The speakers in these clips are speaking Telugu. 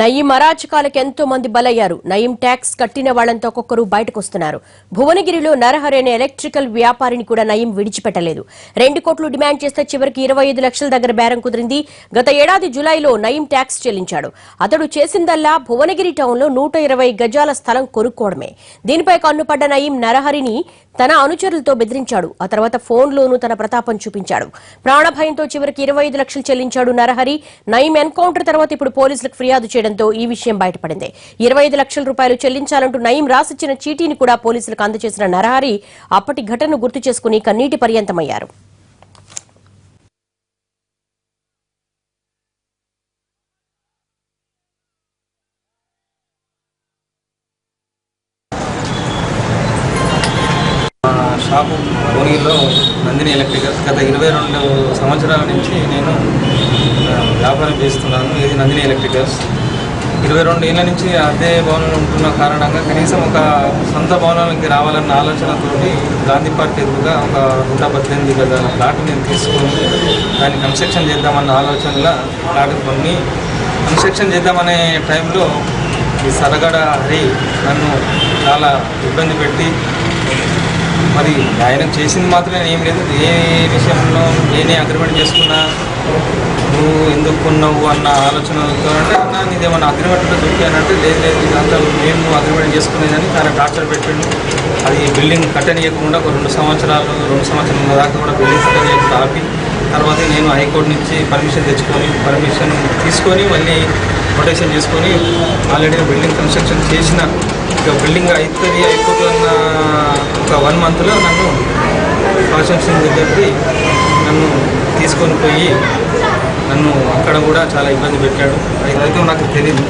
నయీం అరాచకాలకు ఎంతో మంది బలయ్యారు. నయీం ట్యాక్స్ కట్టిన వాళ్లంతా ఒక్కొక్కరు బయటకు వస్తున్నారు. భువనగిరిలో నరహరి అనే ఎలక్ట్రికల్ వ్యాపారిని కూడా నయీం విడిచిపెట్టలేదు. 2 కోట్లు డిమాండ్ చేస్తే చివరికి 25 లక్షల దగ్గర బేరం కుదిరింది. గత ఏడాది జులైలో నయీం ట్యాక్స్ చెల్లించాడు. అతడు చేసిందల్లా భువనగిరి టౌన్లో 120 గజాల స్థలం కొనుక్కోవడమే. దీనిపై కన్నుపడ్డ నయీం నరహరిని తన అనుచరులతో బెదిరించాడు. ఆ తర్వాత ఫోన్లోనూ తన ప్రతాపం చూపించాడు. ప్రాణభయంతో చివరికి 25 లక్షలు చెల్లించాడు నరహరి. నయీం ఎన్కౌంటర్ తర్వాత ఇప్పుడు పోలీసులకు ఫిర్యాదు చేయడంతో ఈ విషయం బయటపడింది. 25 లక్షల రూపాయలు చెల్లించాలంటూ నయీం రాసిచ్చిన చీటీని కూడా పోలీసులకు అందజేసిన నరహరి అప్పటి ఘటనను గుర్తు చేసుకుని కన్నీటి పర్యంతమయ్యారు. షాపు భువనగిరిలో నందిని ఎలక్ట్రికల్స్ గత 22 సంవత్సరాల నుంచి నేను వ్యాపారం చేస్తున్నాను. ఇది నందిని ఎలక్ట్రికల్స్. 22 ఏళ్ల నుంచి అదే భవనంలో ఉంటున్న కారణంగా కనీసం ఒక సొంత భవనానికి రావాలన్న ఆలోచనతోటి గాంధీ పార్క్ ఎదురుగా ఒక 118 గజాల ప్లాట్ నేను తీసుకొని దాన్ని కన్స్ట్రక్షన్ చేద్దామన్న ఆలోచనలో ప్లాట్ కొన్ని కన్స్ట్రక్షన్ చేద్దామనే టైంలో ఈ సరగడ హరి నన్ను చాలా ఇబ్బంది పెట్టి, మరి ఆయన చేసింది మాత్రమే ఏం లేదు, ఏ విషయంలో నేనే అగ్రిమెంట్ చేసుకున్నా, నువ్వు ఎందుకు కొన్నావు అన్న ఆలోచనలతో అంటే అన్నా నీదేమన్నా అగ్రిమెంట్లో దొరికానంటే లేదు ఇదంతా మేము అగ్రిమెంట్ చేసుకునేదని తన టార్చర్ పెట్టండి. అది బిల్డింగ్ కట్టనీయకుండా ఒక 2 సంవత్సరాల దాకా కూడా బిల్డింగ్ కట్టనీయకుండా ఆపి తర్వాత నేను హైకోర్టు నుంచి పర్మిషన్ తీసుకొని మళ్ళీ ప్రొటెక్షన్ చేసుకొని ఆల్రెడీ బిల్డింగ్ కన్స్ట్రక్షన్ చేసిన ఇక బిల్డింగ్ అయిపోతున్న ఒక 1 మంత్లో నన్ను కాన్స్ట్రక్షన్ దగ్గరికి నన్ను తీసుకొని పోయి నన్ను అక్కడ కూడా చాలా ఇబ్బంది పెట్టాడు. అయితే నాకు తెలియదు.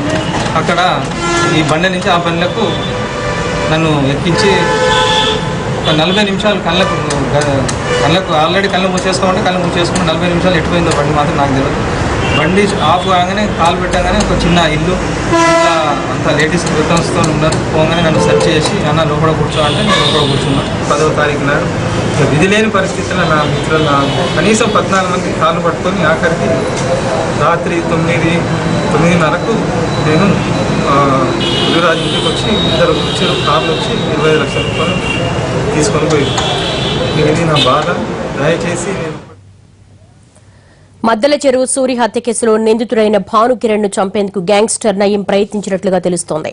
అక్కడ ఈ బండి నుంచి ఆ బండ్లకు నన్ను ఎక్కించి ఒక 40 నిమిషాలు కళ్ళకు ఆల్రెడీ కళ్ళు మూసేసుకోమంటే కళ్ళు మూసేసుకుని 40 నిమిషాలు ఎట్టుపోయిందో బండి మాత్రం నాకు తెలియదు. బండి ఆఫ్ కాగానే కాలు పెట్టగానే ఒక చిన్న ఇల్లు, ఇంకా అంత లేడీస్ రిటర్న్స్తో ఉన్నారు. పోగానే నన్ను సెర్చ్ చేసి అన్న లోపల కూర్చోవాలంటే నేను లోపల కూర్చున్నాను. 10వ తారీఖు నాడు విధి లేని పరిస్థితుల్లో నా మిత్రులు కనీసం 14 మంది కాళ్ళు పట్టుకొని ఆఖరికి రాత్రి 9:30కు నేను గురురాజు ఇంటికి వచ్చి 2 వచ్చారు కార్లు వచ్చి 25 లక్షల రూపాయలు తీసుకొని పోయి. ఇది నా బాధ. దయచేసి నేను మద్దెల చెరువు సూరి హత్య కేసులో నిందితుడైన భాను కిరణ్ ను చంపేందుకు గ్యాంగ్స్టర్ నయీం ప్రయత్నించినట్లుగా తెలుస్తోంది.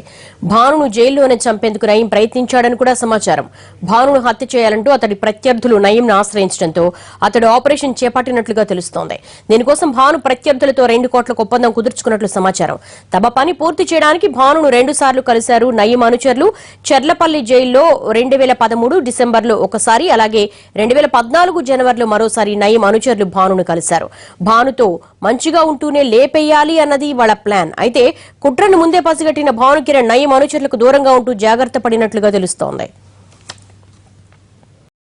భానును జైల్లోనే చంపేందుకు నయీం ప్రయత్నించాడని కూడా సమాచారం. భానును హత్య చేయాలంటూ అతడి ప్రత్యర్థులు నయీంను ఆశ్రయించడంతో అతడు ఆపరేషన్ చేపట్టినట్లుగా తెలుస్తోంది. దీనికోసం భాను ప్రత్యర్థులతో 2 కోట్లకు ఒప్పందం కుదుర్చుకున్నట్లు సమాచారం. తమ పని పూర్తి చేయడానికి భానును 2 సార్లు కలిశారు నయీం అనుచరులు. చెర్లపల్లి జైల్లో 2013 డిసెంబర్లో ఒకసారి, అలాగే 2014 జనవరిలో మరోసారి నయీం అనుచరులు భానును కలిశారు. భానుతో మంచిగా ఉంటూనే లేపేయాలి అన్నది వాళ్ళ ప్లాన్. అయితే కుట్రను ముందే పసిగట్టిన భాను కిరణ్ నయీం అనుచరులకు దూరంగా ఉంటూ జాగ్రత్త పడినట్లుగా తెలుస్తోంది.